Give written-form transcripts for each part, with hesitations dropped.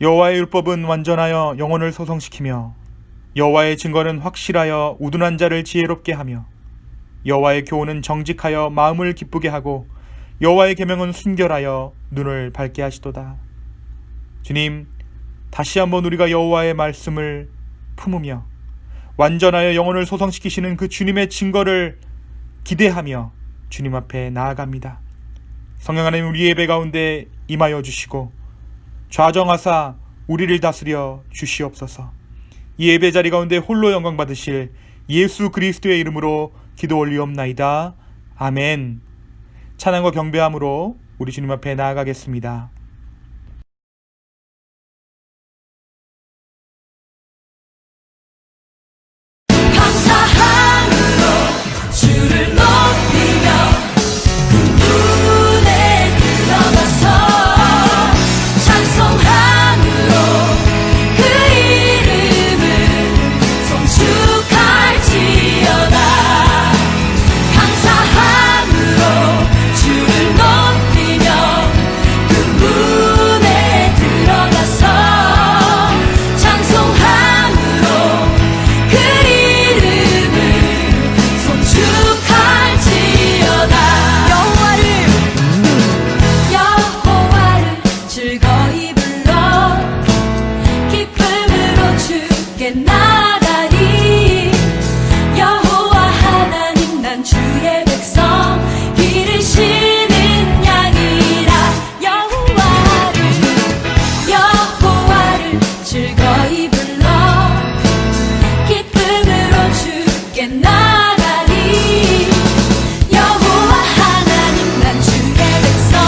여호와의 율법은 완전하여 영혼을 소성시키며 여호와의 증거는 확실하여 우둔한 자를 지혜롭게 하며 여호와의 교훈은 정직하여 마음을 기쁘게 하고 여호와의 계명은 순결하여 눈을 밝게 하시도다. 주님, 다시 한번 우리가 여호와의 말씀을 품으며 완전하여 영혼을 소성시키시는 그 주님의 증거를 기대하며 주님 앞에 나아갑니다. 성령 하나님, 우리 예배 가운데 임하여 주시고 좌정하사 우리를 다스려 주시옵소서. 이 예배 자리 가운데 홀로 영광 받으실 예수 그리스도의 이름으로 기도 올리옵나이다. 아멘. 찬양과 경배함으로 우리 주님 앞에 나아가겠습니다. 감사함으로 주를 높이며 문에 들어가서 찬송함으로 그 이름을 송축할지어다. 감사함으로 주를 높이며 그 문에 들어가서 찬송함으로 그 이름을 송축할지어다. 여호와를 즐거이 불러 기쁨으로 주께 나가리. 여호와 하나님, 난 주의 백성 기르시는 양이라. 여호와를 즐거이 불러 기쁨으로 주께 나가리. 여호와 하나님, 난 주의 백성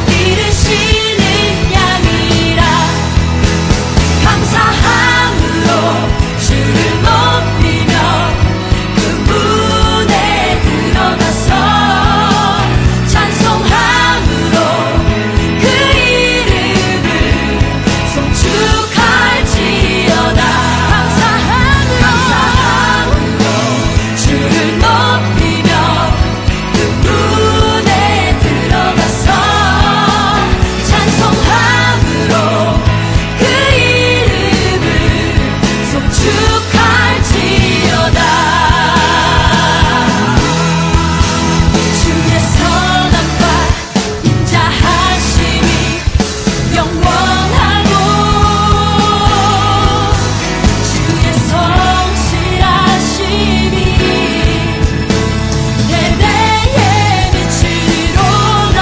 기르시는 양이라. 감사함으로 주를 높이며 그 문에 들어가서 찬송함으로 그 이름을 송축할지어다. 감사함으로 주를 높이며 그 문에 들어가서 찬송함으로 그 이름을 송축할지어다. 주의 선함과 인자하심이 영원하고 주의 성실하심이 대대에 미치리로다.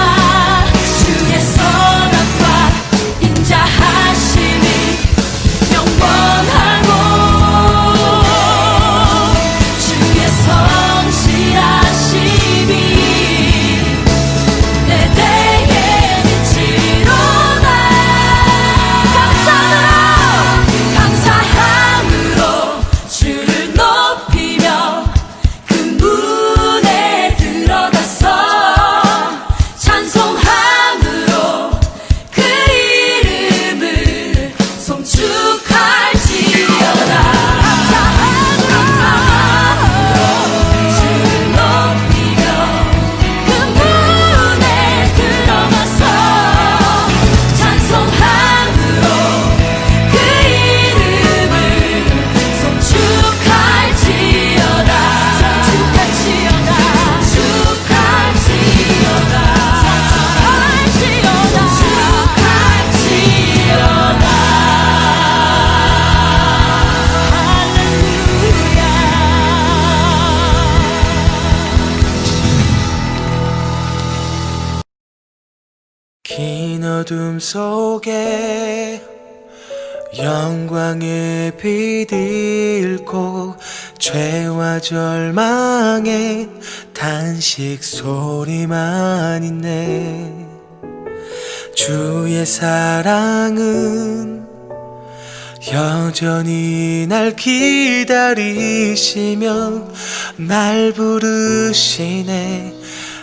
주의 선함과 인자하심이 영원하고 주의 성실하심이 대대에 미치리로다. 감사함으로 주를 높이며 그 문에 들어가서 찬송함으로 그 이름을 송축할지어다. 감사함으로 주를 높이며 그 문에 들어가서 찬송함으로 그 이름을 송축할지어다. 긴 어둠 속에 영광의 빛 잃고 죄와 절망의 단식 소리만 있네. 주의 사랑은 여전히 날 기다리시며 날 부르시네.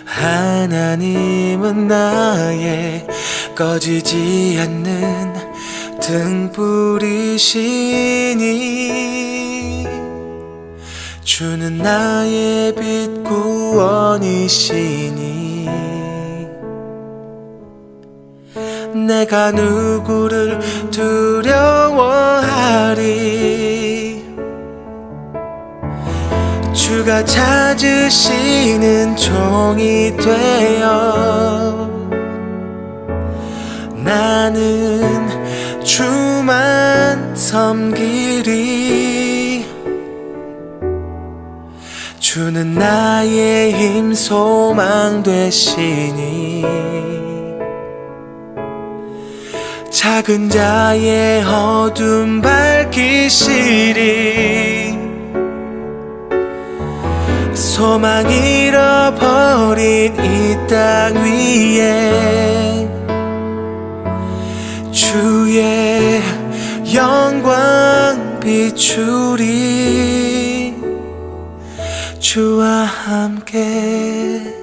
하나님은 나의 꺼지지 않는 등불이시니 주는 나의 빛 구원이시니 내가 누구를 두려워하리. 주가 찾으시는 종이 되어 나는 주만 섬기리. 주는 나의 힘 소망 되시니 작은 자의 어둠 밝히시리. 소망 잃어버린 이 땅 위에 주의 영광 비추리. 주와 함께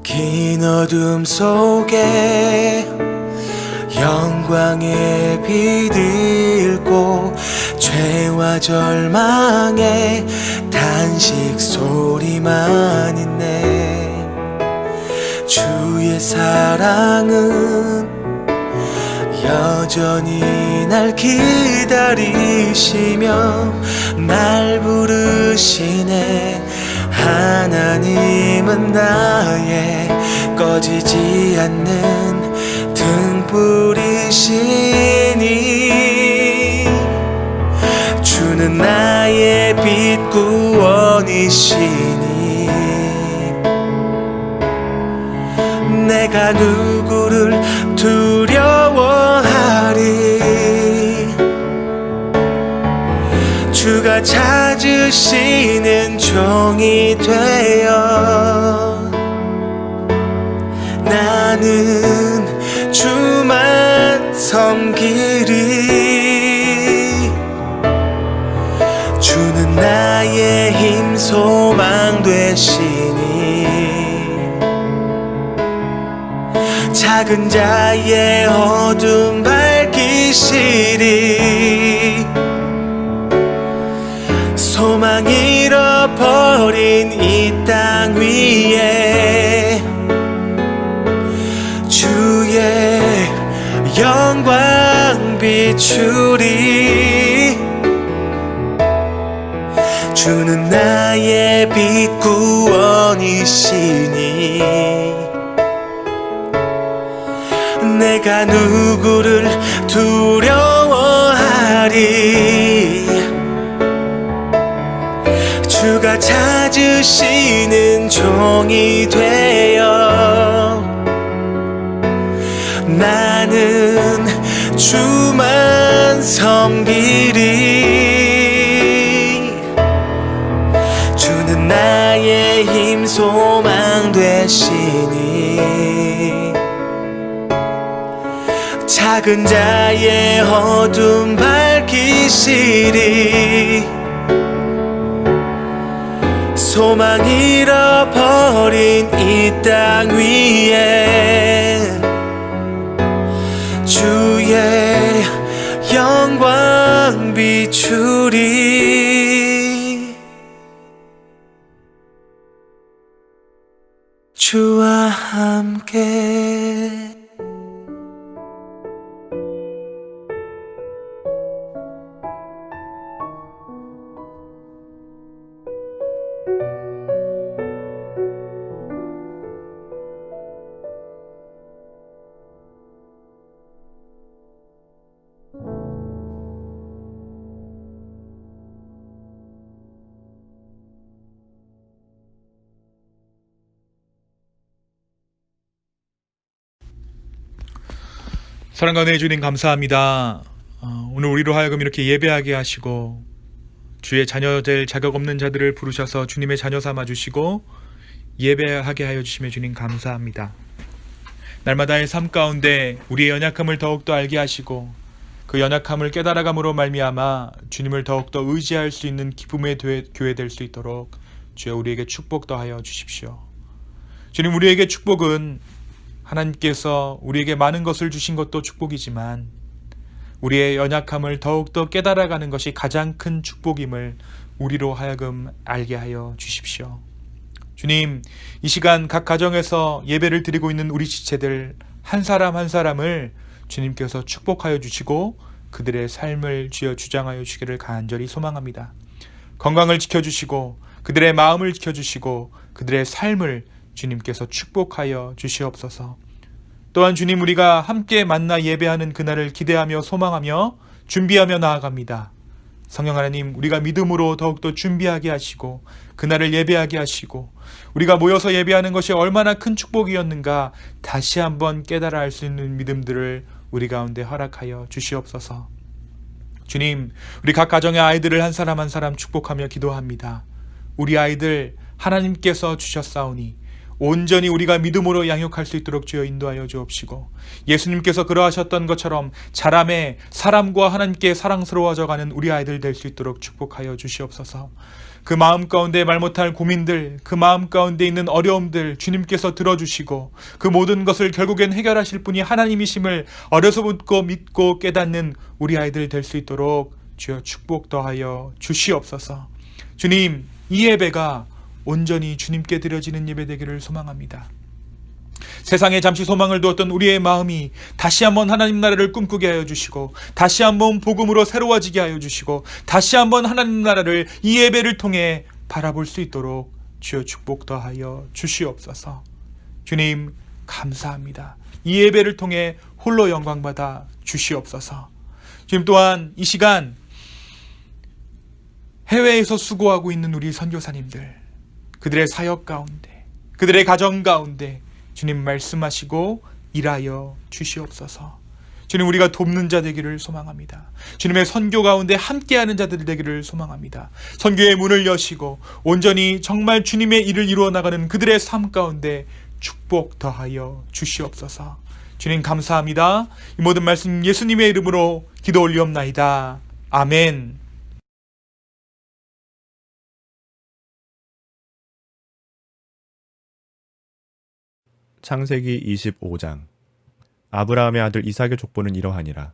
긴 어둠 속에 영광의 빛 잃고 죄와 절망의 단식 소리만 있네. 주의 사랑은 여전히 날 기다리시며 날 부르시네. 하나님은 나의 꺼지지 않는 등불이시니 주는 나의 빛 구원이시니 내가 누구를 두려워하리. 주가 찾으시는 종이 되어 나는 주만 섬기리. 주는 나의 힘 소망 되시니 작은 자의 어둠 밝히시리. 소망 잃어버린 이 땅 위에 주의 영광 비추리. 주는 나의 빛 구원이시니 내가 누구를 두려워하리. 주가 찾으시는 종이 되어 나는 주만 섬기리. 주는 나의 힘 소망 되시니 작은 자의 어둠 밝히시리. 소망 잃어버린 이 땅 위에 주의 영광 비추리. 주와 함께 사랑과 은혜 주님 감사합니다. 오늘 우리로 하여금 이렇게 예배하게 하시고 주의 자녀 될 자격 없는 자들을 부르셔서 주님의 자녀 삼아 주시고 예배하게 하여 주시며 주님 감사합니다. 날마다의 삶 가운데 우리의 연약함을 더욱더 알게 하시고 그 연약함을 깨달아감으로 말미암아 주님을 더욱더 의지할 수 있는 기쁨의 교회 될 수 있도록 주여 우리에게 축복 더하여 주십시오. 주님, 우리에게 축복은 하나님께서 우리에게 많은 것을 주신 것도 축복이지만 우리의 연약함을 더욱더 깨달아가는 것이 가장 큰 축복임을 우리로 하여금 알게 하여 주십시오. 주님, 이 시간 각 가정에서 예배를 드리고 있는 우리 지체들 한 사람 한 사람을 주님께서 축복하여 주시고 그들의 삶을 주여 주장하여 주기를 간절히 소망합니다. 건강을 지켜주시고 그들의 마음을 지켜주시고 그들의 삶을 주님께서 축복하여 주시옵소서. 또한 주님, 우리가 함께 만나 예배하는 그날을 기대하며 소망하며 준비하며 나아갑니다. 성령 하나님, 우리가 믿음으로 더욱더 준비하게 하시고 그날을 예배하게 하시고 우리가 모여서 예배하는 것이 얼마나 큰 축복이었는가 다시 한번 깨달아 알 수 있는 믿음들을 우리 가운데 허락하여 주시옵소서. 주님, 우리 각 가정의 아이들을 한 사람 한 사람 축복하며 기도합니다. 우리 아이들 하나님께서 주셨사오니 온전히 우리가 믿음으로 양육할 수 있도록 주여 인도하여 주옵시고 예수님께서 그러하셨던 것처럼 자람에 사람과 하나님께 사랑스러워져가는 우리 아이들 될 수 있도록 축복하여 주시옵소서. 그 마음 가운데 말 못할 고민들, 그 마음 가운데 있는 어려움들 주님께서 들어주시고 그 모든 것을 결국엔 해결하실 분이 하나님이심을 어려서부터 믿고 깨닫는 우리 아이들 될 수 있도록 주여 축복 더하여 주시옵소서. 주님, 이 예배가 온전히 주님께 드려지는 예배 되기를 소망합니다. 세상에 잠시 소망을 두었던 우리의 마음이 다시 한번 하나님 나라를 꿈꾸게 하여 주시고 다시 한번 복음으로 새로워지게 하여 주시고 다시 한번 하나님 나라를 이 예배를 통해 바라볼 수 있도록 주여 축복 더하여 주시옵소서. 주님, 감사합니다. 이 예배를 통해 홀로 영광받아 주시옵소서. 주님, 또한 이 시간 해외에서 수고하고 있는 우리 선교사님들, 그들의 사역 가운데, 그들의 가정 가운데 주님 말씀하시고 일하여 주시옵소서. 주님, 우리가 돕는 자 되기를 소망합니다. 주님의 선교 가운데 함께하는 자들 되기를 소망합니다. 선교의 문을 여시고 온전히 정말 주님의 일을 이루어 나가는 그들의 삶 가운데 축복 더하여 주시옵소서. 주님, 감사합니다. 이 모든 말씀 예수님의 이름으로 기도 올리옵나이다. 아멘. 창세기 25장. 아브라함의 아들 이삭의 족보는 이러하니라.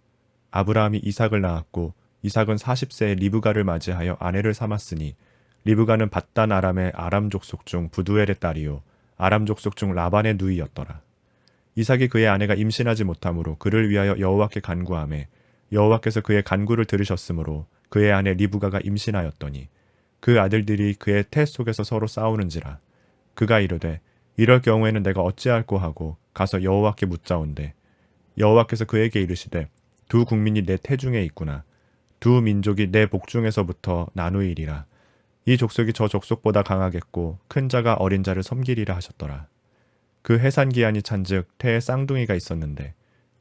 아브라함이 이삭을 낳았고 이삭은 40세에 리브가를 맞이하여 아내를 삼았으니 리브가는 밧단 아람의 아람 족속 중 부두엘의 딸이요 아람 족속 중 라반의 누이였더라. 이삭이 그의 아내가 임신하지 못하므로 그를 위하여 여호와께 간구하매 여호와께서 그의 간구를 들으셨으므로 그의 아내 리브가가 임신하였더니 그 아들들이 그의 태 속에서 서로 싸우는지라. 그가 이르되 이럴 경우에는 내가 어찌할꼬 하고 가서 여호와께 묻자온대 여호와께서 그에게 이르시되 두 국민이 내 태중에 있구나. 두 민족이 내 복중에서부터 나누이리라. 이 족속이 저 족속보다 강하겠고 큰 자가 어린 자를 섬기리라 하셨더라. 그 해산 기한이 찬즉 태에 쌍둥이가 있었는데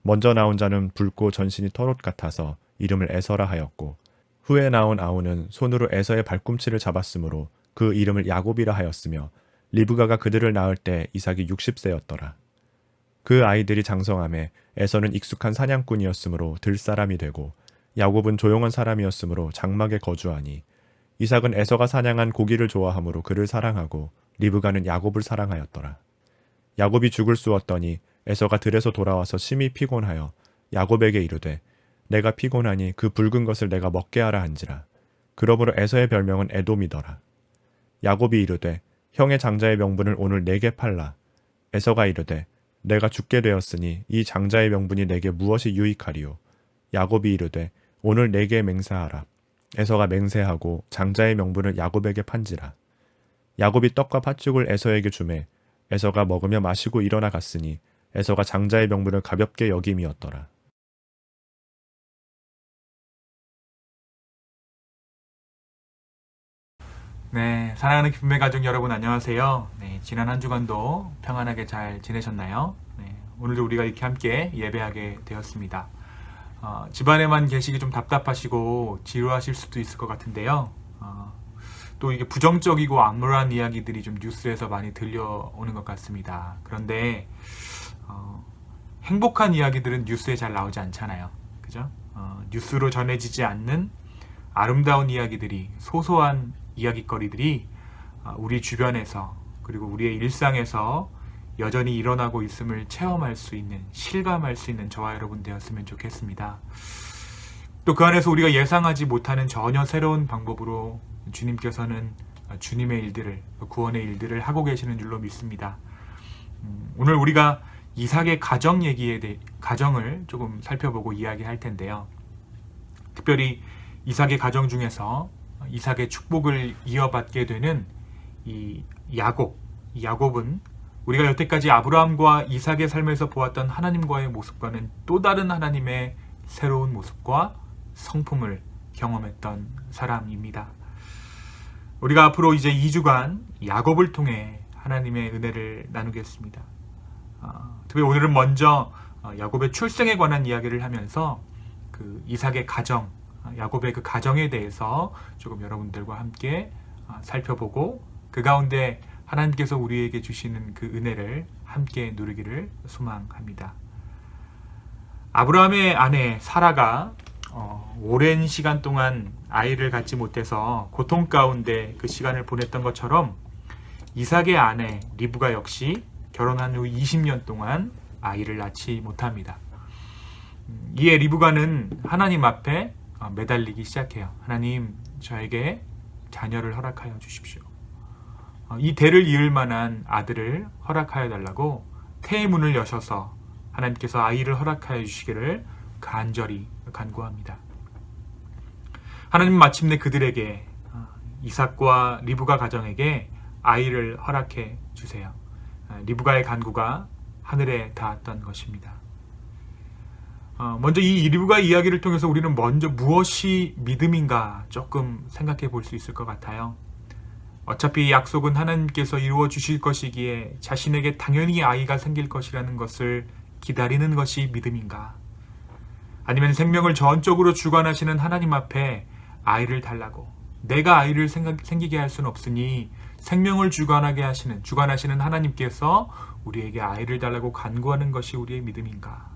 먼저 나온 자는 붉고 전신이 털옷 같아서 이름을 에서라 하였고 후에 나온 아우는 손으로 에서의 발꿈치를 잡았으므로 그 이름을 야곱이라 하였으며 리브가가 그들을 낳을 때 이삭이 60세였더라. 그 아이들이 장성함에 에서는 익숙한 사냥꾼이었으므로 들 사람이 되고 야곱은 조용한 사람이었으므로 장막에 거주하니 이삭은 에서가 사냥한 고기를 좋아하므로 그를 사랑하고 리브가는 야곱을 사랑하였더라. 야곱이 죽을 쑤었더니 에서가 들에서 돌아와서 심히 피곤하여 야곱에게 이르되 내가 피곤하니 그 붉은 것을 내가 먹게 하라 한지라. 그러므로 에서의 별명은 에돔이더라. 야곱이 이르되 형의 장자의 명분을 오늘 내게 팔라. 에서가 이르되 내가 죽게 되었으니 이 장자의 명분이 내게 무엇이 유익하리요. 야곱이 이르되 오늘 내게 맹세하라. 에서가 맹세하고 장자의 명분을 야곱에게 판지라. 야곱이 떡과 팥죽을 에서에게 주매 에서가 먹으며 마시고 일어나 갔으니 에서가 장자의 명분을 가볍게 여김이었더라. 네, 사랑하는 기쁨의 가족 여러분 안녕하세요. 네, 지난 한 주간도 평안하게 잘 지내셨나요? 네, 오늘도 우리가 이렇게 함께 예배하게 되었습니다. 집안에만 계시기 좀 답답하시고 지루하실 수도 있을 것 같은데요. 또 이게 부정적이고 암울한 이야기들이 좀 뉴스에서 많이 들려오는 것 같습니다. 그런데 행복한 이야기들은 뉴스에 잘 나오지 않잖아요. 그죠? 뉴스로 전해지지 않는 아름다운 이야기들이, 소소한 이야기거리들이 우리 주변에서 그리고 우리의 일상에서 여전히 일어나고 있음을 체험할 수 있는, 실감할 수 있는 저와 여러분 되었으면 좋겠습니다. 또 그 안에서 우리가 예상하지 못하는 전혀 새로운 방법으로 주님께서는 주님의 일들을, 구원의 일들을 하고 계시는 줄로 믿습니다. 오늘 우리가 이삭의 가정을 조금 살펴보고 이야기할 텐데요. 특별히 이삭의 가정 중에서 이삭의 축복을 이어받게 되는 이 야곱은 우리가 여태까지 아브라함과 이삭의 삶에서 보았던 하나님과의 모습과는 또 다른 하나님의 새로운 모습과 성품을 경험했던 사람입니다. 우리가 앞으로 이제 2주간 야곱을 통해 하나님의 은혜를 나누겠습니다. 특별히 오늘은 먼저 야곱의 출생에 관한 이야기를 하면서 그 이삭의 가정, 야곱의 그 가정에 대해서 조금 여러분들과 함께 살펴보고 그 가운데 하나님께서 우리에게 주시는 그 은혜를 함께 누리기를 소망합니다. 아브라함의 아내 사라가 오랜 시간 동안 아이를 갖지 못해서 고통 가운데 그 시간을 보냈던 것처럼 이삭의 아내 리브가 역시 결혼한 후 20년 동안 아이를 낳지 못합니다. 이에 리브가는 하나님 앞에 매달리기 시작해요. 하나님, 저에게 자녀를 허락하여 주십시오. 이 대를 이을 만한 아들을 허락하여 달라고 태의 문을 여셔서 하나님께서 아이를 허락하여 주시기를 간절히 간구합니다. 하나님 마침내 그들에게 이삭과 리브가 가정에게 아이를 허락해 주세요. 리브가의 간구가 하늘에 닿았던 것입니다. 먼저 이 리브가 이야기를 통해서 우리는 먼저 무엇이 믿음인가 조금 생각해 볼 수 있을 것 같아요. 어차피 약속은 하나님께서 이루어 주실 것이기에 자신에게 당연히 아이가 생길 것이라는 것을 기다리는 것이 믿음인가? 아니면 생명을 전적으로 주관하시는 하나님 앞에 아이를 달라고, 내가 아이를 생기게 할 수는 없으니 생명을 주관하시는 하나님께서 우리에게 아이를 달라고 간구하는 것이 우리의 믿음인가?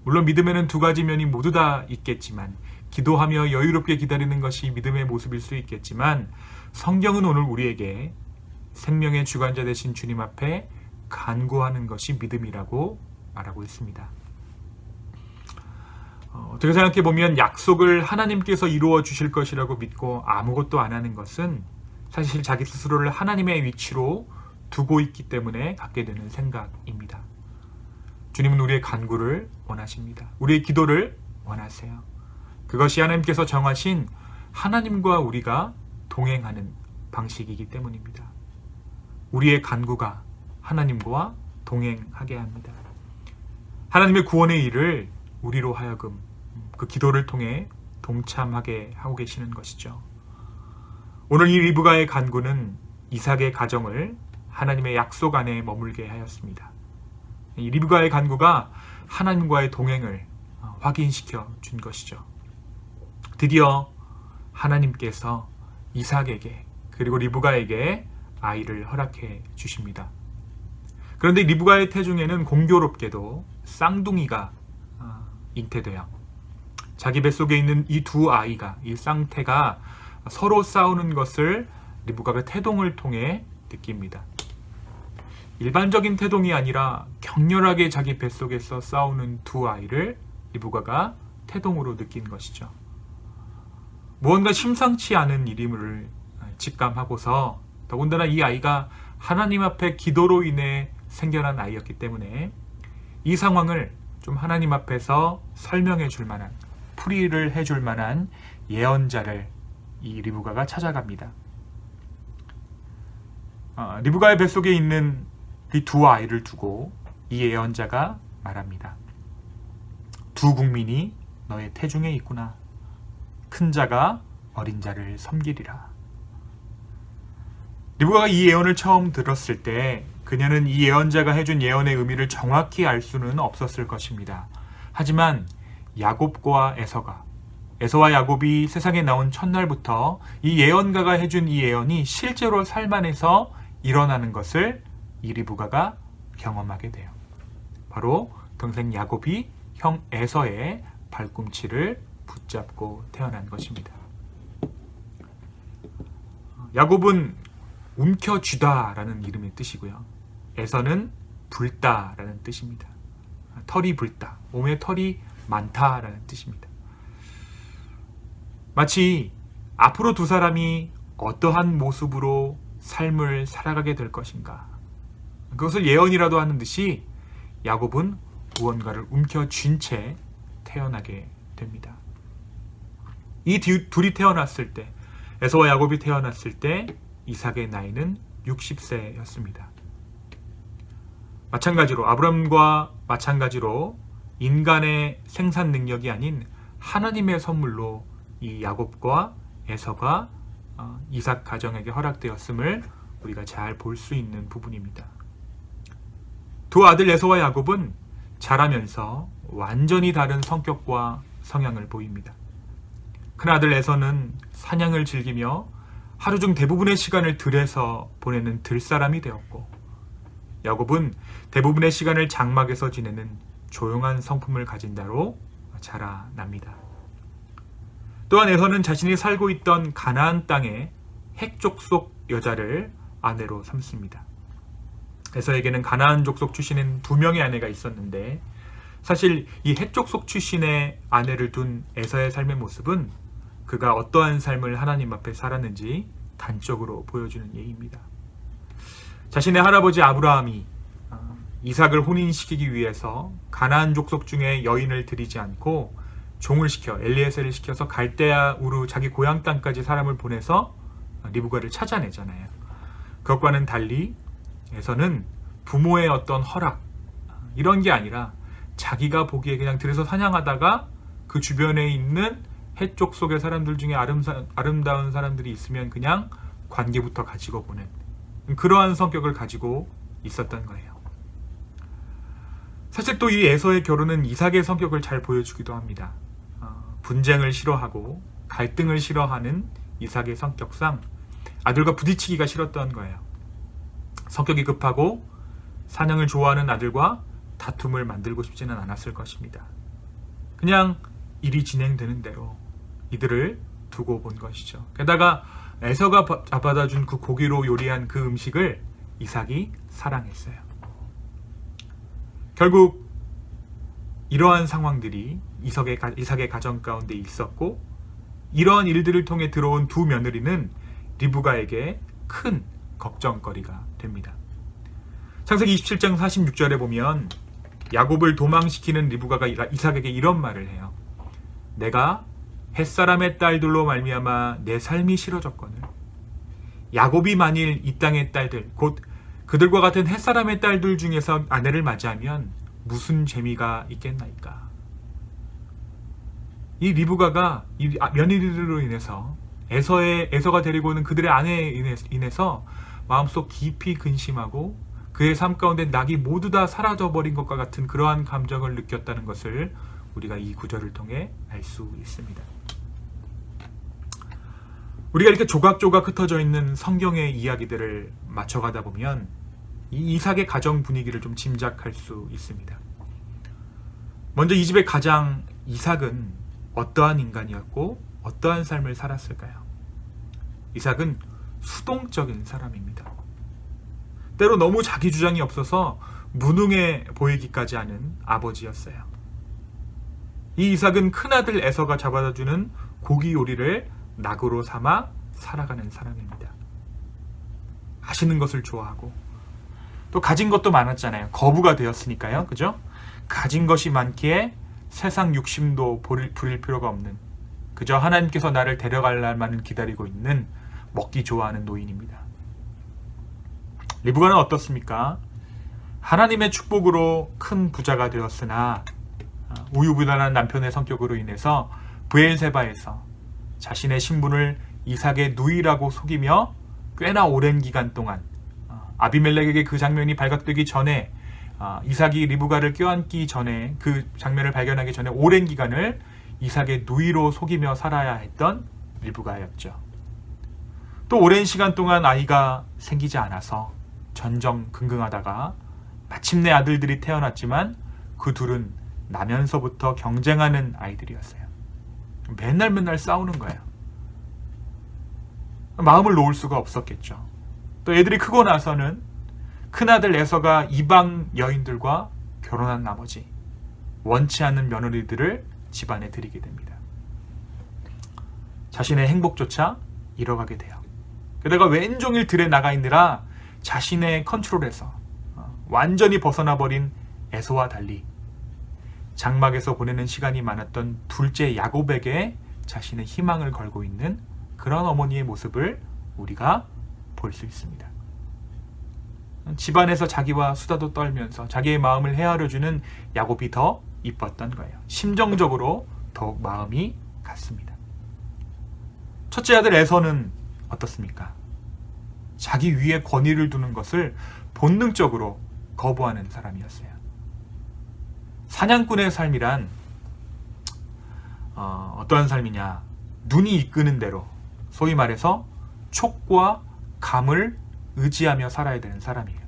물론 믿음에는 두 가지 면이 모두 다 있겠지만, 기도하며 여유롭게 기다리는 것이 믿음의 모습일 수 있겠지만, 성경은 오늘 우리에게 생명의 주관자 되신 주님 앞에 간구하는 것이 믿음이라고 말하고 있습니다. 어떻게 생각해 보면 약속을 하나님께서 이루어 주실 것이라고 믿고 아무것도 안 하는 것은 사실 자기 스스로를 하나님의 위치로 두고 있기 때문에 갖게 되는 생각입니다. 주님은 우리의 간구를 원하십니다. 우리의 기도를 원하세요. 그것이 하나님께서 정하신 하나님과 우리가 동행하는 방식이기 때문입니다. 우리의 간구가 하나님과 동행하게 합니다. 하나님의 구원의 일을 우리로 하여금 그 기도를 통해 동참하게 하고 계시는 것이죠. 오늘 이 리브가의 간구는 이삭의 가정을 하나님의 약속 안에 머물게 하였습니다. 이 리브가의 간구가 하나님과의 동행을 확인시켜 준 것이죠. 드디어 하나님께서 이삭에게 그리고 리브가에게 아이를 허락해 주십니다. 그런데 리브가의 태중에는 공교롭게도 쌍둥이가 잉태돼요. 자기 뱃속에 있는 이 두 아이가, 이 쌍태가 서로 싸우는 것을 리브가가 태동을 통해 느낍니다. 일반적인 태동이 아니라 격렬하게 자기 뱃속에서 싸우는 두 아이를 리브가가 태동으로 느낀 것이죠. 무언가 심상치 않은 일임을 직감하고서 더군다나 이 아이가 하나님 앞에 기도로 인해 생겨난 아이였기 때문에 이 상황을 좀 하나님 앞에서 설명해 줄 만한, 풀이를 해줄 만한 예언자를 이 리브가가 찾아갑니다. 리브가의 뱃속에 있는 이 두 아이를 두고 이 예언자가 말합니다. 두 국민이 너의 태중에 있구나. 큰 자가 어린 자를 섬기리라. 리브가가 이 예언을 처음 들었을 때 그녀는 이 예언자가 해준 예언의 의미를 정확히 알 수는 없었을 것입니다. 하지만 야곱과 에서와 야곱이 세상에 나온 첫날부터 이 예언가가 해준 이 예언이 실제로 삶 안에서 일어나는 것을 이 리브가가 경험하게 돼요. 바로 동생 야곱이 형 에서의 발꿈치를 붙잡고 태어난 것입니다. 야곱은 움켜쥐다라는 이름의 뜻이고요. 에서는 붉다라는 뜻입니다. 털이 붉다, 몸에 털이 많다라는 뜻입니다. 마치 앞으로 두 사람이 어떠한 모습으로 삶을 살아가게 될 것인가, 그것을 예언이라도 하는 듯이 야곱은 무언가를 움켜쥔 채 태어나게 됩니다. 이 둘이 태어났을 때, 에서와 야곱이 태어났을 때 이삭의 나이는 60세였습니다. 마찬가지로 아브람과 마찬가지로 인간의 생산 능력이 아닌 하나님의 선물로 이 야곱과 에서가 이삭 가정에게 허락되었음을 우리가 잘 볼 수 있는 부분입니다. 두 아들 에서와 야곱은 자라면서 완전히 다른 성격과 성향을 보입니다. 큰아들 에서는 사냥을 즐기며 하루 중 대부분의 시간을 들에서 보내는 들사람이 되었고, 야곱은 대부분의 시간을 장막에서 지내는 조용한 성품을 가진 자로 자라납니다. 또한 에서는 자신이 살고 있던 가나안 땅의 헷 족속 여자를 아내로 삼습니다. 에서에게는 가나안 족속 출신인 2명의 아내가 있었는데, 사실 이 헷 족속 출신의 아내를 둔 에서의 삶의 모습은 그가 어떠한 삶을 하나님 앞에 살았는지 단적으로 보여주는 예입니다. 자신의 할아버지 아브라함이 이삭을 혼인시키기 위해서 가나안 족속 중에 여인을 들이지 않고 종을 시켜, 엘리에셀을 시켜서 갈대아 우르 자기 고향 땅까지 사람을 보내서 리브가를 찾아내잖아요. 그것과는 달리 에서는 부모의 어떤 허락, 이런 게 아니라 자기가 보기에 그냥 들에서 사냥하다가 그 주변에 있는 해쪽 속의 사람들 중에 아름다운 사람들이 있으면 그냥 관계부터 가지고 보는 그러한 성격을 가지고 있었던 거예요. 사실 또 이 에서의 결혼은 이삭의 성격을 잘 보여주기도 합니다. 분쟁을 싫어하고 갈등을 싫어하는 이삭의 성격상 아들과 부딪히기가 싫었던 거예요. 성격이 급하고 사냥을 좋아하는 아들과 다툼을 만들고 싶지는 않았을 것입니다. 그냥 일이 진행되는 대로 이들을 두고 본 것이죠. 게다가 에서가 잡아다준 그 고기로 요리한 그 음식을 이삭이 사랑했어요. 결국 이러한 상황들이 이삭의 가정 가운데 있었고, 이러한 일들을 통해 들어온 두 며느리는 리브가에게 큰 걱정거리가 됩니다. 창세기 27장 46절에 보면 야곱을 도망시키는 리브가가 이삭에게 이런 말을 해요. 내가 햇사람의 딸들로 말미암아 내 삶이 싫어졌거늘 야곱이 만일 이 땅의 딸들 곧 그들과 같은 햇사람의 딸들 중에서 아내를 맞이하면 무슨 재미가 있겠나이까. 이 리브가가 이 며느리들로 인해서 에서가 데리고 오는 그들의 아내에 인해서 마음속 깊이 근심하고 그의 삶 가운데 낙이 모두 다 사라져버린 것과 같은 그러한 감정을 느꼈다는 것을 우리가 이 구절을 통해 알 수 있습니다. 우리가 이렇게 조각조각 흩어져 있는 성경의 이야기들을 맞춰가다 보면 이 이삭의 가정 분위기를 좀 짐작할 수 있습니다. 먼저 이 집의 가장 이삭은 어떠한 인간이었고 어떠한 삶을 살았을까요? 이삭은 수동적인 사람입니다. 때로 너무 자기 주장이 없어서 무능해 보이기까지 하는 아버지였어요. 이 이삭은 큰아들 에서가 잡아다주는 고기 요리를 낙으로 삼아 살아가는 사람입니다. 맛있는 것을 좋아하고 또 가진 것도 많았잖아요. 거부가 되었으니까요. 그죠? 가진 것이 많기에 세상 욕심도 부릴 필요가 없는, 그저 하나님께서 나를 데려갈 날만을 기다리고 있는 먹기 좋아하는 노인입니다. 리브가는 어떻습니까? 하나님의 축복으로 큰 부자가 되었으나 우유부단한 남편의 성격으로 인해서 브엘세바에서 자신의 신분을 이삭의 누이라고 속이며 꽤나 오랜 기간 동안, 아비멜렉에게 그 장면이 발각되기 전에, 이삭이 리브가를 껴안기 전에, 그 장면을 발견하기 전에 오랜 기간을 이삭의 누이로 속이며 살아야 했던 리브가였죠. 또 오랜 시간 동안 아이가 생기지 않아서 전전긍긍하다가 마침내 아들들이 태어났지만 그 둘은 나면서부터 경쟁하는 아이들이었어요. 맨날 싸우는 거예요. 마음을 놓을 수가 없었겠죠. 또 애들이 크고 나서는 큰아들 에서가 이방 여인들과 결혼한 나머지 원치 않는 며느리들을 집안에 들이게 됩니다. 자신의 행복조차 잃어가게 돼요. 게다가 왼종일 들에 나가 있느라 자신의 컨트롤에서 완전히 벗어나 버린 에서와 달리 장막에서 보내는 시간이 많았던 둘째 야곱에게 자신의 희망을 걸고 있는 그런 어머니의 모습을 우리가 볼 수 있습니다. 집안에서 자기와 수다도 떨면서 자기의 마음을 헤아려주는 야곱이 더 이뻤던 거예요. 심정적으로 더욱 마음이 갔습니다. 첫째 아들 에서는 어떻습니까? 자기 위에 권위를 두는 것을 본능적으로 거부하는 사람이었어요. 사냥꾼의 삶이란 어떠한 삶이냐? 눈이 이끄는 대로, 소위 말해서 촉과 감을 의지하며 살아야 되는 사람이에요.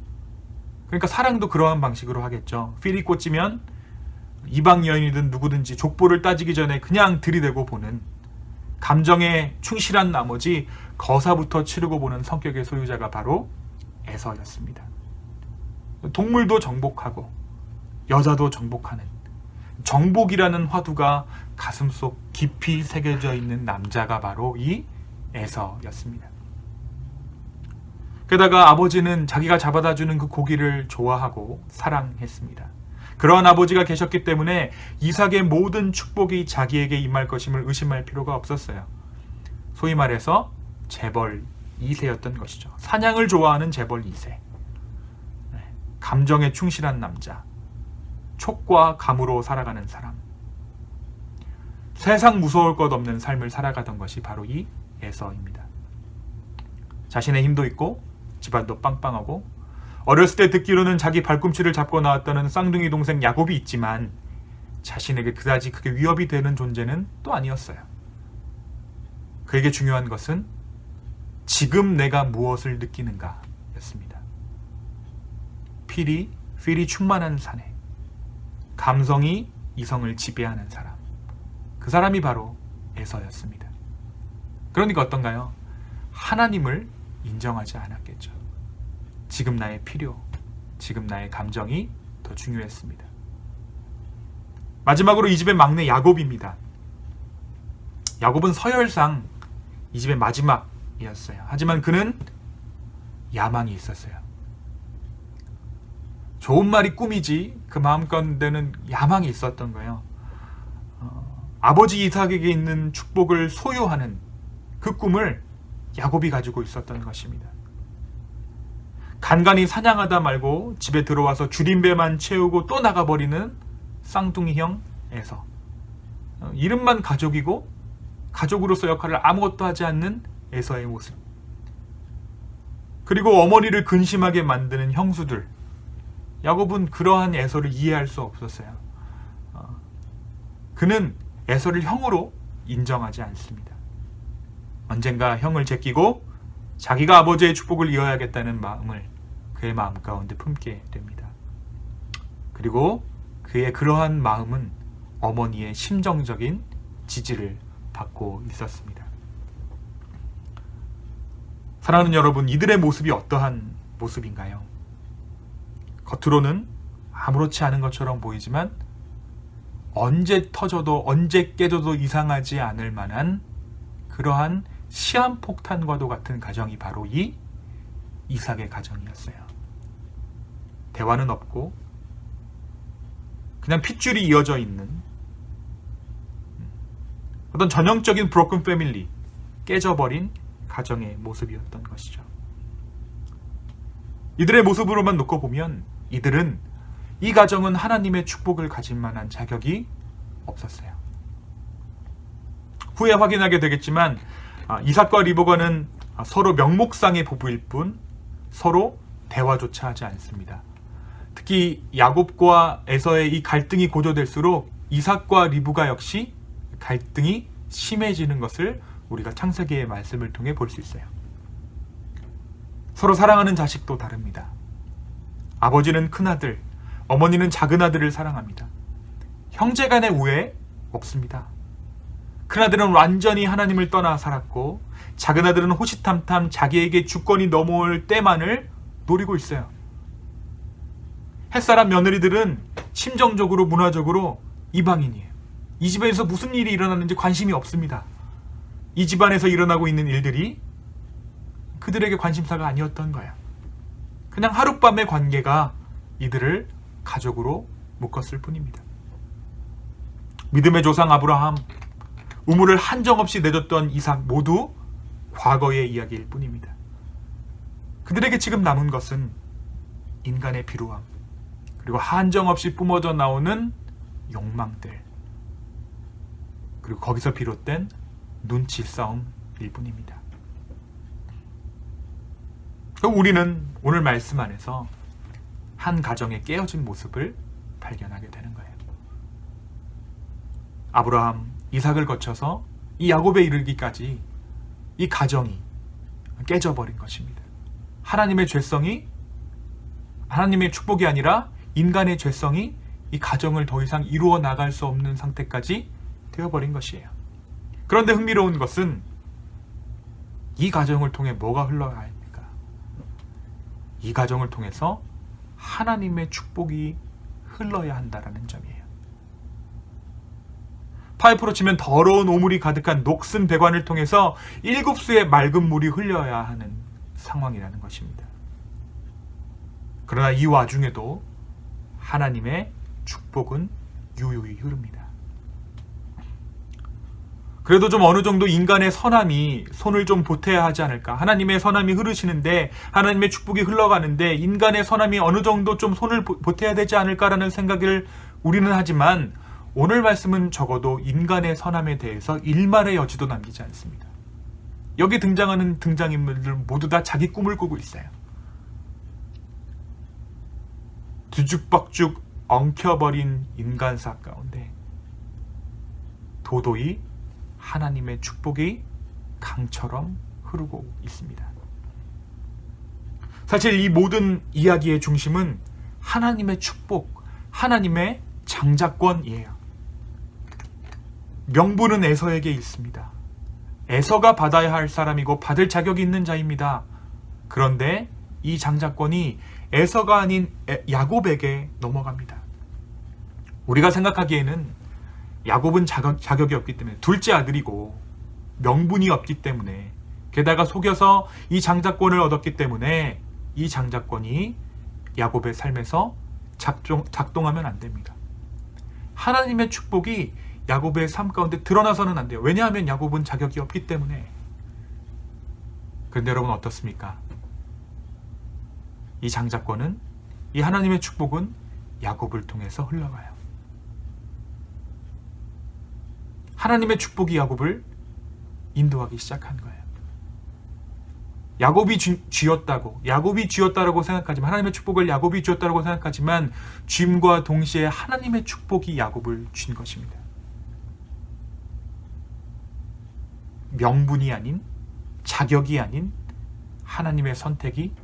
그러니까 사랑도 그러한 방식으로 하겠죠. 필이 꽂히면 이방 여인이든 누구든지 족보를 따지기 전에 그냥 들이대고 보는, 감정에 충실한 나머지 거사부터 치르고 보는 성격의 소유자가 바로 에서였습니다. 동물도 정복하고 여자도 정복하는, 정복이라는 화두가 가슴속 깊이 새겨져 있는 남자가 바로 이 에서였습니다. 게다가 아버지는 자기가 잡아다 주는 그 고기를 좋아하고 사랑했습니다. 그러한 아버지가 계셨기 때문에 이삭의 모든 축복이 자기에게 임할 것임을 의심할 필요가 없었어요. 소위 말해서 재벌 2세였던 것이죠. 사냥을 좋아하는 재벌 2세. 감정에 충실한 남자. 촉과 감으로 살아가는 사람. 세상 무서울 것 없는 삶을 살아가던 것이 바로 이 에서입니다. 자신의 힘도 있고 집안도 빵빵하고 어렸을 때 듣기로는 자기 발꿈치를 잡고 나왔다는 쌍둥이 동생 야곱이 있지만 자신에게 그다지 크게 위협이 되는 존재는 또 아니었어요. 그에게 중요한 것은 지금 내가 무엇을 느끼는가 였습니다. 필이 충만한 사내, 감성이 이성을 지배하는 사람, 그 사람이 바로 에서였습니다. 그러니까 어떤가요? 하나님을 인정하지 않았겠죠. 지금 나의 필요, 지금 나의 감정이 더 중요했습니다. 마지막으로 이 집의 막내 야곱입니다. 야곱은 서열상 이 집의 마지막이었어요. 하지만 그는 야망이 있었어요. 좋은 말이 꿈이지 그 마음가운데는 야망이 있었던 거예요. 아버지 이삭에게 있는 축복을 소유하는 그 꿈을 야곱이 가지고 있었던 것입니다. 간간히 사냥하다 말고 집에 들어와서 줄임배만 채우고 또 나가버리는 쌍둥이 형 에서, 이름만 가족이고 가족으로서 역할을 아무것도 하지 않는 에서의 모습, 그리고 어머니를 근심하게 만드는 형수들. 야곱은 그러한 에서를 이해할 수 없었어요. 그는 에서를 형으로 인정하지 않습니다. 언젠가 형을 제끼고 자기가 아버지의 축복을 이어야겠다는 마음을 그의 마음 가운데 품게 됩니다. 그리고 그의 그러한 마음은 어머니의 심정적인 지지를 받고 있었습니다. 사랑하는 여러분, 이들의 모습이 어떠한 모습인가요? 겉으로는 아무렇지 않은 것처럼 보이지만 언제 터져도 언제 깨져도 이상하지 않을 만한 그러한 시한폭탄과도 같은 가정이 바로 이 이삭의 가정이었어요. 대화는 없고 그냥 핏줄이 이어져 있는 어떤 전형적인 브로큰 패밀리, 깨져버린 가정의 모습이었던 것이죠. 이들의 모습으로만 놓고 보면 이들은, 이 가정은 하나님의 축복을 가질 만한 자격이 없었어요. 후에 확인하게 되겠지만 이삭과 리브가는 서로 명목상의 부부일 뿐 서로 대화조차 하지 않습니다. 특히 야곱과 에서의 이 갈등이 고조될수록 이삭과 리브가 역시 갈등이 심해지는 것을 우리가 창세기의 말씀을 통해 볼 수 있어요. 서로 사랑하는 자식도 다릅니다. 아버지는 큰아들, 어머니는 작은아들을 사랑합니다. 형제간의 우애 없습니다. 큰아들은 완전히 하나님을 떠나 살았고 작은아들은 호시탐탐 자기에게 주권이 넘어올 때만을 노리고 있어요. 햇사람 며느리들은 심정적으로 문화적으로 이방인이에요. 이 집에서 무슨 일이 일어나는지 관심이 없습니다. 이 집안에서 일어나고 있는 일들이 그들에게 관심사가 아니었던 거야. 그냥 하룻밤의 관계가 이들을 가족으로 묶었을 뿐입니다. 믿음의 조상 아브라함, 우물을 한정없이 내줬던 이삭 모두 과거의 이야기일 뿐입니다. 그들에게 지금 남은 것은 인간의 비루함, 그리고 한정없이 뿜어져 나오는 욕망들, 그리고 거기서 비롯된 눈치 싸움일 뿐입니다. 우리는 오늘 말씀 안에서 한 가정의 깨어진 모습을 발견하게 되는 거예요. 아브라함, 이삭을 거쳐서 이 야곱에 이르기까지 이 가정이 깨져버린 것입니다. 하나님의 죄성이, 하나님의 축복이 아니라 인간의 죄성이 이 가정을 더 이상 이루어 나갈 수 없는 상태까지 되어버린 것이에요. 그런데 흥미로운 것은 이 가정을 통해 뭐가 흘러가야 합니까? 이 가정을 통해서 하나님의 축복이 흘러야 한다라는 점이에요. 파이프로 치면 더러운 오물이 가득한 녹슨 배관을 통해서 7수의 맑은 물이 흘려야 하는 상황이라는 것입니다. 그러나 이 와중에도 하나님의 축복은 유유히 흐릅니다. 그래도 좀 어느 정도 인간의 선함이 손을 좀 보태야 하지 않을까. 하나님의 선함이 흐르시는데, 하나님의 축복이 흘러가는데 인간의 선함이 어느 정도 좀 손을 보태야 되지 않을까라는 생각을 우리는 하지만, 오늘 말씀은 적어도 인간의 선함에 대해서 일말의 여지도 남기지 않습니다. 여기 등장하는 등장인물들 모두 다 자기 꿈을 꾸고 있어요. 뒤죽박죽 엉켜버린 인간사 가운데 도도히 하나님의 축복이 강처럼 흐르고 있습니다. 사실 이 모든 이야기의 중심은 하나님의 축복, 하나님의 장자권이에요. 명분은 에서에게 있습니다. 에서가 받아야 할 사람이고 받을 자격이 있는 자입니다. 그런데 이 장자권이 에서가 아닌 야곱에게 넘어갑니다. 우리가 생각하기에는 야곱은 자격이 없기 때문에, 둘째 아들이고 명분이 없기 때문에, 게다가 속여서 이 장자권을 얻었기 때문에 이 장자권이 야곱의 삶에서 작동하면 안 됩니다. 하나님의 축복이 야곱의 삶 가운데 드러나서는 안 돼요. 왜냐하면 야곱은 자격이 없기 때문에. 그런데 여러분 어떻습니까? 이 장자권은, 이 하나님의 축복은 야곱을 통해서 흘러가요. 하나님의 축복이 야곱을 인도하기 시작한 거예요. 야곱이 쥐었다라고 생각하지만, 하나님의 축복을 야곱이 쥐었다라고 생각하지만, 쥐임과 동시에 하나님의 축복이 야곱을 쥔 것입니다. 명분이 아닌, 자격이 아닌 하나님의 선택이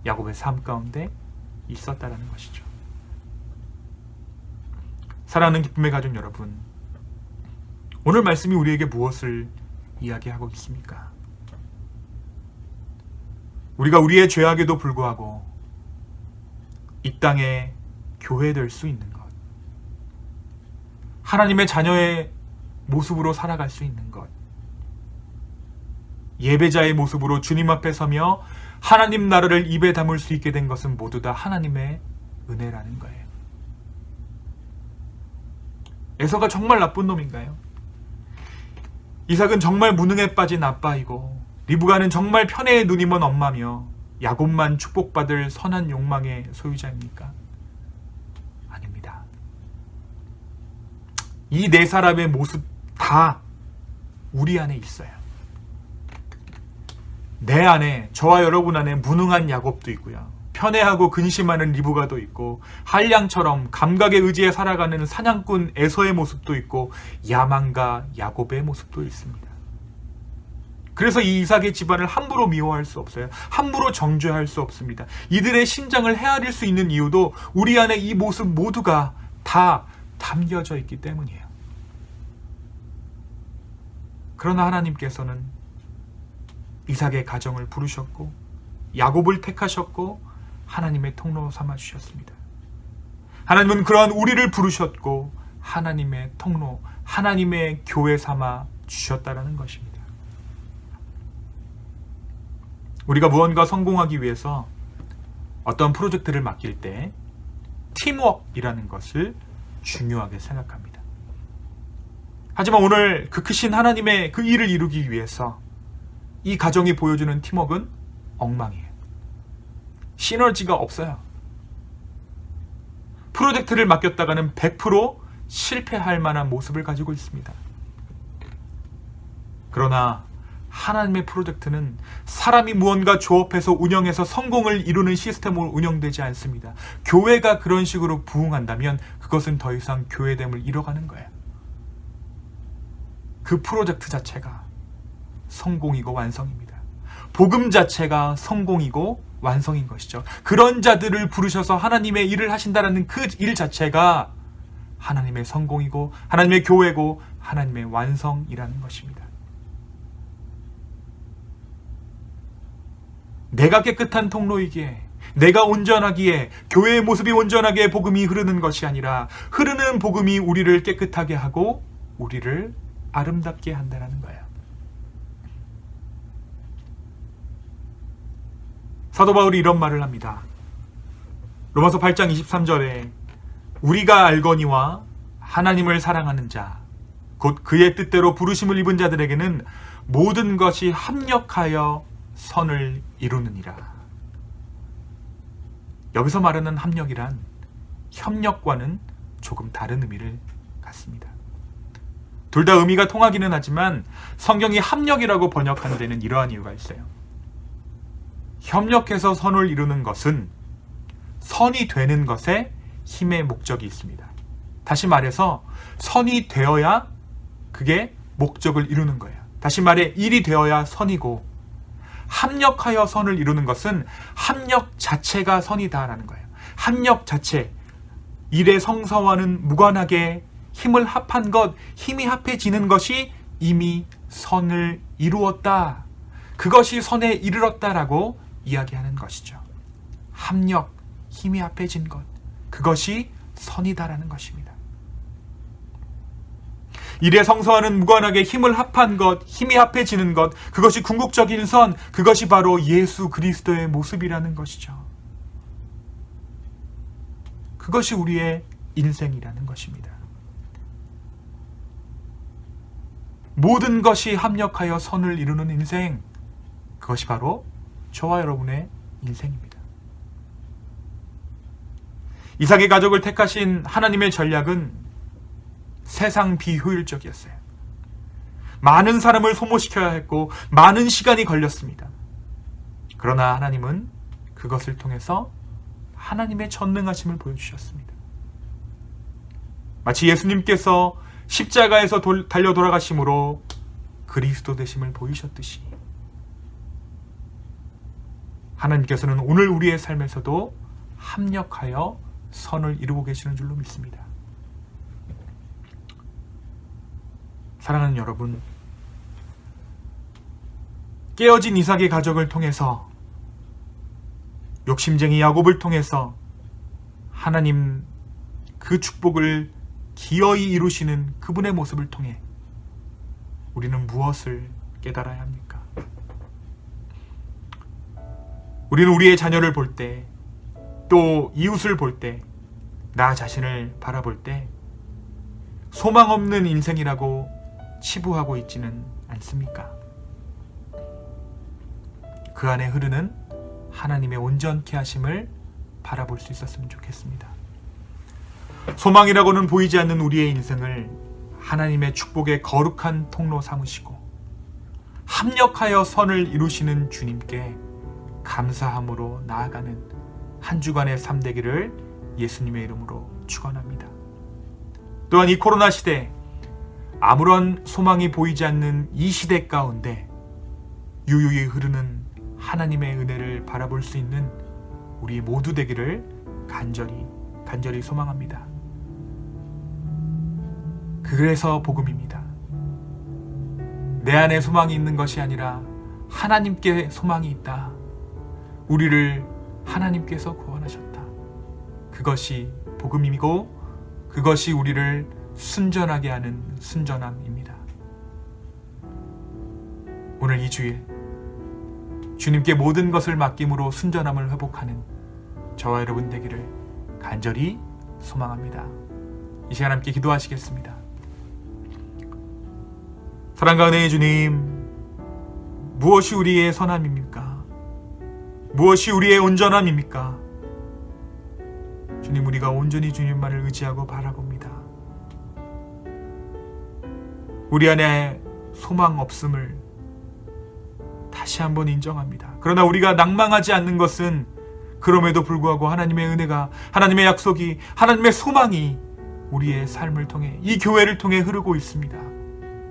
야곱의 삶 가운데 있었다라는 것이죠. 사랑하는 기쁨의 가족 여러분, 오늘 말씀이 우리에게 무엇을 이야기하고 있습니까? 우리가 우리의 죄악에도 불구하고 이 땅에 교회될 수 있는 것, 하나님의 자녀의 모습으로 살아갈 수 있는 것, 예배자의 모습으로 주님 앞에 서며 하나님 나라를 입에 담을 수 있게 된 것은 모두 다 하나님의 은혜라는 거예요. 에서가 정말 나쁜 놈인가요? 이삭은 정말 무능에 빠진 아빠이고, 리브가는 정말 편애의 눈이 먼 엄마며 야곱만 축복받을 선한 욕망의 소유자입니까? 아닙니다. 이 네 사람의 모습 다 우리 안에 있어요. 내 안에, 저와 여러분 안에 무능한 야곱도 있고요, 편애하고 근심하는 리브가도 있고, 한량처럼 감각에 의지해 살아가는 사냥꾼 에서의 모습도 있고, 야망가 야곱의 모습도 있습니다. 그래서 이 이삭의 집안을 함부로 미워할 수 없어요. 함부로 정죄할 수 없습니다. 이들의 심장을 헤아릴 수 있는 이유도 우리 안에 이 모습 모두가 다 담겨져 있기 때문이에요. 그러나 하나님께서는 이삭의 가정을 부르셨고 야곱을 택하셨고 하나님의 통로 삼아주셨습니다. 하나님은 그러한 우리를 부르셨고 하나님의 통로, 하나님의 교회 삼아 주셨다라는 것입니다. 우리가 무언가 성공하기 위해서 어떤 프로젝트를 맡길 때 팀워크이라는 것을 중요하게 생각합니다. 하지만 오늘 그 크신 하나님의 그 일을 이루기 위해서 이 가정이 보여주는 팀워크는 엉망이에요. 시너지가 없어요. 프로젝트를 맡겼다가는 100% 실패할 만한 모습을 가지고 있습니다. 그러나 하나님의 프로젝트는 사람이 무언가 조업해서 운영해서 성공을 이루는 시스템으로 운영되지 않습니다. 교회가 그런 식으로 부흥한다면 그것은 더 이상 교회됨을 잃어가는 거예요. 그 프로젝트 자체가 성공이고 완성입니다. 복음 자체가 성공이고 완성인 것이죠. 그런 자들을 부르셔서 하나님의 일을 하신다는 그 일 자체가 하나님의 성공이고 하나님의 교회고 하나님의 완성이라는 것입니다. 내가 깨끗한 통로이기에, 내가 온전하기에, 교회의 모습이 온전하게 복음이 흐르는 것이 아니라 흐르는 복음이 우리를 깨끗하게 하고 우리를 아름답게 한다는 거예요. 사도 바울이 이런 말을 합니다. 로마서 8장 23절에 우리가 알거니와 하나님을 사랑하는 자, 곧 그의 뜻대로 부르심을 입은 자들에게는 모든 것이 합력하여 선을 이루느니라. 여기서 말하는 합력이란 협력과는 조금 다른 의미를 갖습니다. 둘 다 의미가 통하기는 하지만 성경이 합력이라고 번역한 데는 이러한 이유가 있어요. 협력해서 선을 이루는 것은 선이 되는 것에 힘의 목적이 있습니다. 다시 말해서 선이 되어야 그게 목적을 이루는 거예요. 다시 말해 일이 되어야 선이고, 합력하여 선을 이루는 것은 합력 자체가 선이다라는 거예요. 합력 자체, 일의 성사와는 무관하게 힘을 합한 것, 힘이 합해지는 것이 이미 선을 이루었다. 그것이 선에 이르렀다라고 이야기하는 것이죠. 합력, 힘이 합해진 것, 그것이 선이다라는 것입니다. 일의 성사와는 무관하게 힘을 합한 것, 힘이 합해지는 것, 그것이 궁극적인 선, 그것이 바로 예수 그리스도의 모습이라는 것이죠. 그것이 우리의 인생이라는 것입니다. 모든 것이 합력하여 선을 이루는 인생, 그것이 바로 저와 여러분의 인생입니다. 이삭의 가족을 택하신 하나님의 전략은 세상 비효율적이었어요. 많은 사람을 소모시켜야 했고 많은 시간이 걸렸습니다. 그러나 하나님은 그것을 통해서 하나님의 전능하심을 보여주셨습니다. 마치 예수님께서 십자가에서 달려 돌아가심으로 그리스도 되심을 보이셨듯이 하나님께서는 오늘 우리의 삶에서도 합력하여 선을 이루고 계시는 줄로 믿습니다. 사랑하는 여러분, 깨어진 이삭의 가족을 통해서, 욕심쟁이 야곱을 통해서 하나님 그 축복을 기어이 이루시는 그분의 모습을 통해 우리는 무엇을 깨달아야 합니까? 우리는 우리의 자녀를 볼 때, 또 이웃을 볼 때, 나 자신을 바라볼 때 소망 없는 인생이라고 치부하고 있지는 않습니까? 그 안에 흐르는 하나님의 온전케 하심을 바라볼 수 있었으면 좋겠습니다. 소망이라고는 보이지 않는 우리의 인생을 하나님의 축복의 거룩한 통로 삼으시고 합력하여 선을 이루시는 주님께 감사함으로 나아가는 한 주간의 삶 되기를 예수님의 이름으로 축원합니다. 또한 이 코로나 시대, 아무런 소망이 보이지 않는 이 시대 가운데 유유히 흐르는 하나님의 은혜를 바라볼 수 있는 우리 모두 되기를 간절히 소망합니다. 그래서 복음입니다. 내 안에 소망이 있는 것이 아니라 하나님께 소망이 있다. 우리를 하나님께서 구원하셨다. 그것이 복음이고 그것이 우리를 순전하게 하는 순전함입니다. 오늘 이 주일 주님께 모든 것을 맡김으로 순전함을 회복하는 저와 여러분 되기를 간절히 소망합니다. 이 시간 함께 기도하시겠습니다. 사랑과 은혜의 주님, 무엇이 우리의 선함입니까? 무엇이 우리의 온전함입니까? 주님, 우리가 온전히 주님만을 의지하고 바라봅니다. 우리 안에 소망 없음을 다시 한번 인정합니다. 그러나 우리가 낭망하지 않는 것은 그럼에도 불구하고 하나님의 은혜가, 하나님의 약속이, 하나님의 소망이 우리의 삶을 통해, 이 교회를 통해 흐르고 있습니다.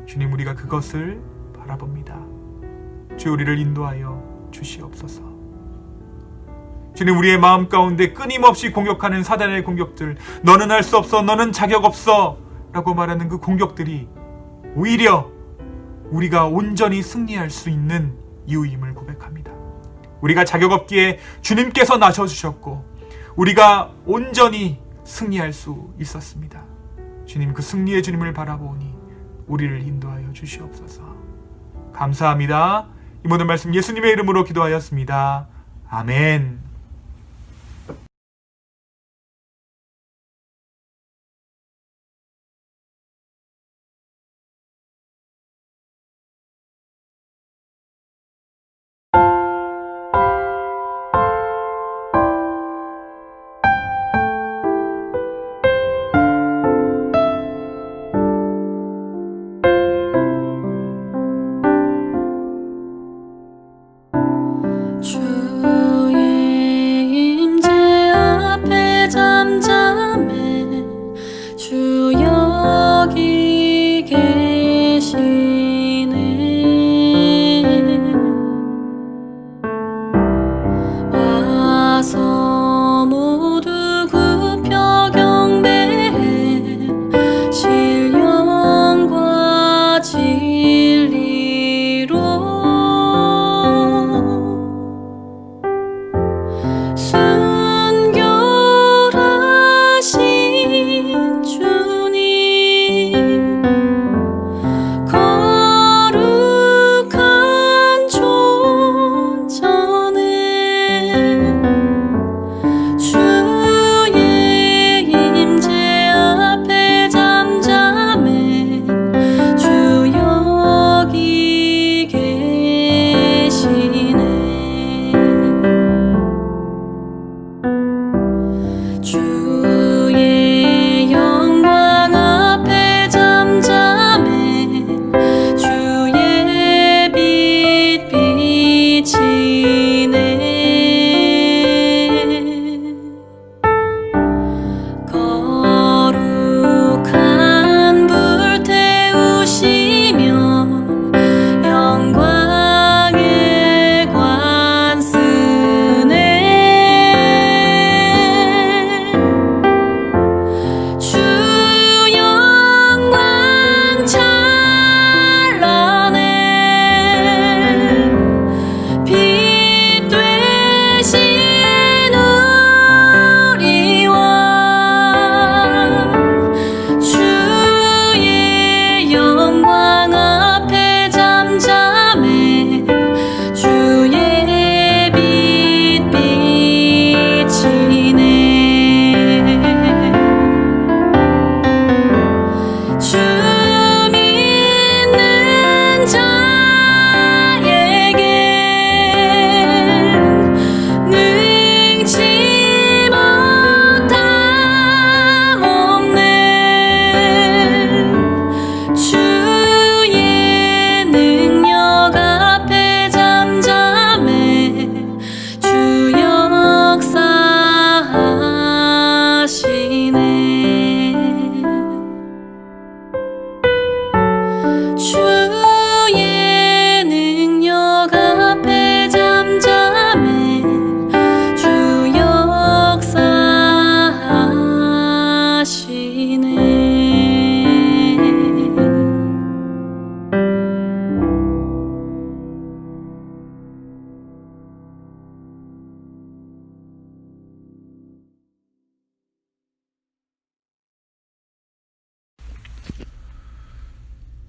주님, 우리가 그것을 바라봅니다. 주, 우리를 인도하여 주시옵소서. 주님, 우리의 마음 가운데 끊임없이 공격하는 사단의 공격들, 너는 할 수 없어, 너는 자격 없어 라고 말하는 그 공격들이 오히려 우리가 온전히 승리할 수 있는 이유임을 고백합니다. 우리가 자격 없기에 주님께서 나서주셨고 우리가 온전히 승리할 수 있었습니다. 주님, 그 승리의 주님을 바라보니 우리를 인도하여 주시옵소서. 감사합니다. 이 모든 말씀 예수님의 이름으로 기도하였습니다. 아멘. 주의 임재 앞에 잠잠해 주 여기 계시네. 와서 모두 굽혀 경배해 신령과 진리로 순결하신 주님, 거룩한 존전에 주의 임재 앞에 잠잠해 주 여기 계시네. 주의 영광 앞에 잠잠해 주의 빛 비치네. 거룩한 불 태우시며 영광의 관 쓰네.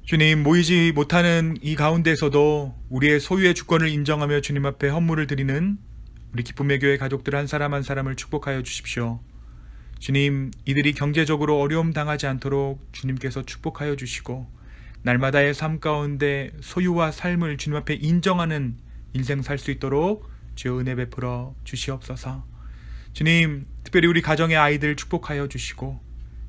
주님, 모이지 못하는 이 가운데서도 우리의 소유의 주권을 인정하며 주님 앞에 헌물을 드리는 우리 기쁨의 교회 가족들 한 사람 한 사람을 축복하여 주십시오. 주님, 이들이 경제적으로 어려움 당하지 않도록 주님께서 축복하여 주시고 날마다의 삶 가운데 소유와 삶을 주님 앞에 인정하는 인생 살 수 있도록 주여 은혜 베풀어 주시옵소서. 주님, 특별히 우리 가정의 아이들 축복하여 주시고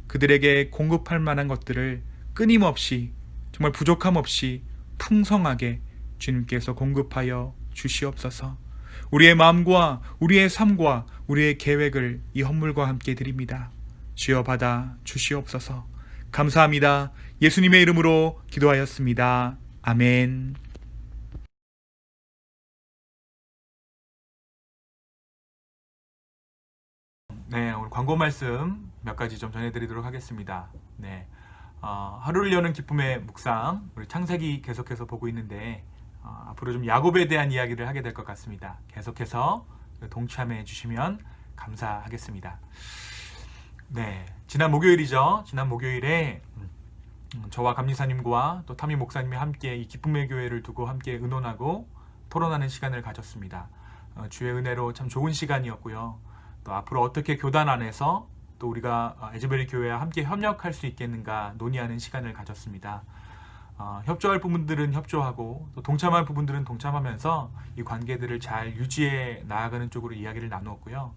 그들에게 공급할 만한 것들을 끊임없이 정말 부족함 없이 풍성하게 주님께서 공급하여 주시옵소서. 우리의 마음과 우리의 삶과 우리의 계획을 이 헌물과 함께 드립니다. 주여 받아 주시옵소서. 감사합니다. 예수님의 이름으로 기도하였습니다. 아멘. 네, 오늘 광고 말씀 몇 가지 좀 전해드리도록 하겠습니다. 네, 하루를 여는 기쁨의 묵상, 우리 창세기 계속해서 보고 있는데 앞으로 좀 야곱에 대한 이야기를 하게 될 것 같습니다. 계속해서 동참해 주시면 감사하겠습니다. 네, 지난 목요일이죠. 지난 목요일에 저와 감리사님과 또 타미 목사님이 함께 이 기쁨의 교회를 두고 함께 의논하고 토론하는 시간을 가졌습니다. 주의 은혜로 참 좋은 시간이었고요. 또 앞으로 어떻게 교단 안에서 또 우리가 에즈베리 교회와 함께 협력할 수 있겠는가 논의하는 시간을 가졌습니다. 협조할 부분들은 협조하고 또 동참할 부분들은 동참하면서 이 관계들을 잘 유지해 나아가는 쪽으로 이야기를 나누었고요.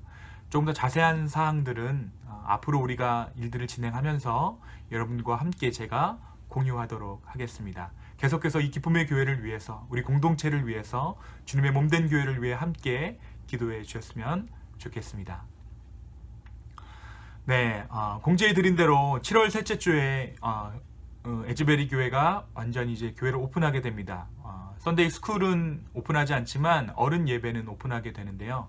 조금 더 자세한 사항들은 앞으로 우리가 일들을 진행하면서 여러분과 함께 제가 공유하도록 하겠습니다. 계속해서 이 기쁨의 교회를 위해서, 우리 공동체를 위해서, 주님의 몸된 교회를 위해 함께 기도해 주셨으면 좋겠습니다. 네, 공지해 드린 대로 7월 셋째 주에 에즈베리 교회가 완전히 이제 교회를 오픈하게 됩니다. 썬데이 스쿨은 오픈하지 않지만 어른 예배는 오픈하게 되는데요.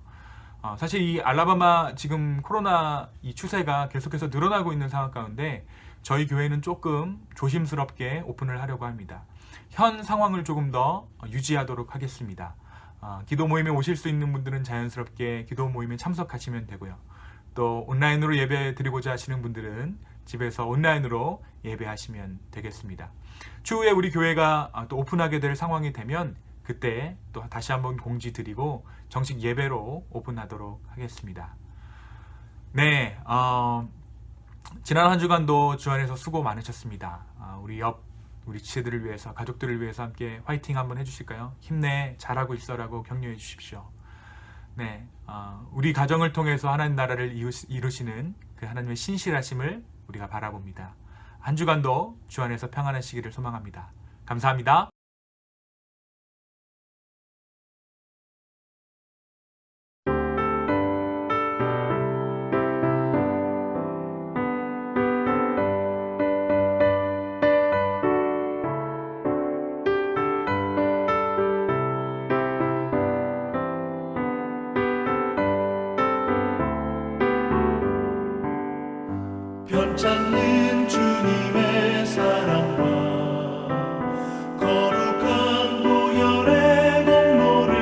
사실 이 알라바마 지금 코로나 이 추세가 계속해서 늘어나고 있는 상황 가운데 저희 교회는 조금 조심스럽게 오픈을 하려고 합니다. 현 상황을 조금 더 유지하도록 하겠습니다. 기도 모임에 오실 수 있는 분들은 자연스럽게 기도 모임에 참석하시면 되고요. 또 온라인으로 예배 드리고자 하시는 분들은 집에서 온라인으로 예배하시면 되겠습니다. 추후에 우리 교회가 또 오픈하게 될 상황이 되면 그때 또 다시 한번 공지 드리고 정식 예배로 오픈하도록 하겠습니다. 네, 지난 한 주간도 주 안에서 수고 많으셨습니다. 우리 지체들을 위해서, 가족들을 위해서 함께 화이팅 한번 해주실까요? 힘내, 잘하고 있어라고 격려해 주십시오. 네, 우리 가정을 통해서 하나님 나라를 이루시는 그 하나님의 신실하심을 우리가 바라봅니다. 한 주간도 주 안에서 평안하시기를 소망합니다. 감사합니다. 변찮는 주님의 사랑과 거룩한 보혈의 공로를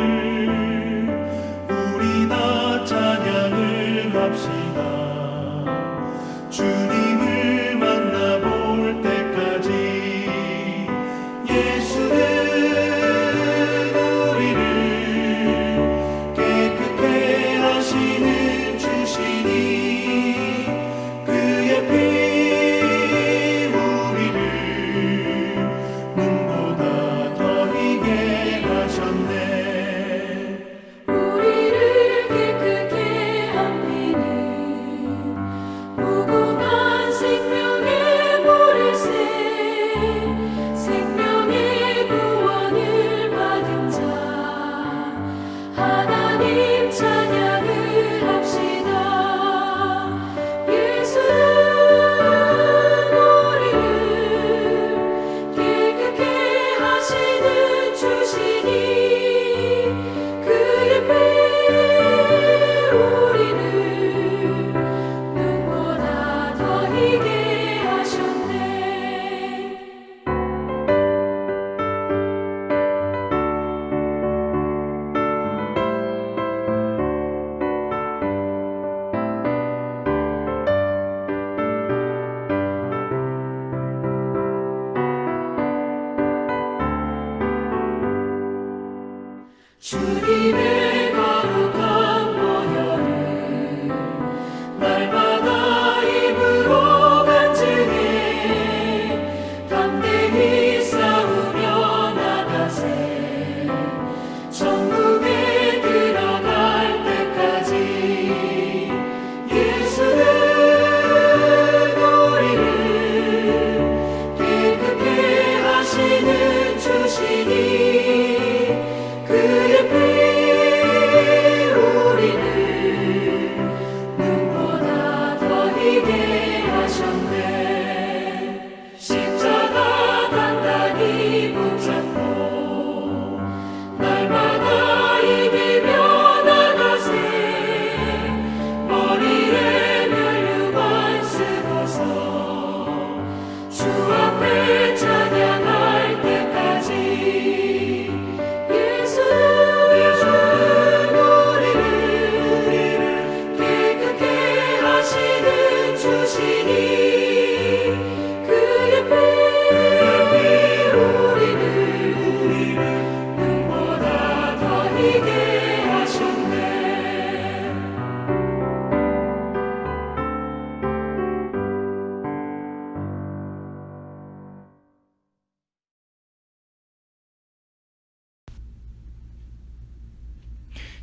우리 다 찬양을 합시다. 주님을 만나볼 때까지 예수는 우리를 깨끗게 하시는 주시니 우리를 깨끗게 한 피는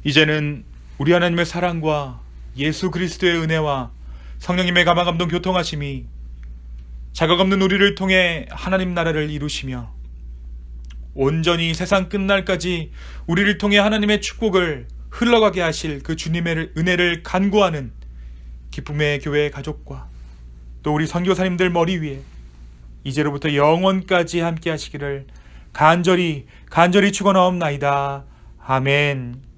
이제는 우리 하나님의 사랑과 예수 그리스도의 은혜와 성령님의 감화감동 교통하심이 자각 없는 우리를 통해 하나님 나라를 이루시며 온전히 세상 끝날까지 우리를 통해 하나님의 축복을 흘러가게 하실 그 주님의 은혜를 간구하는 기쁨의 교회 가족과 또 우리 선교사님들 머리 위에 이제로부터 영원까지 함께 하시기를 간절히 축원하옵나이다. 아멘.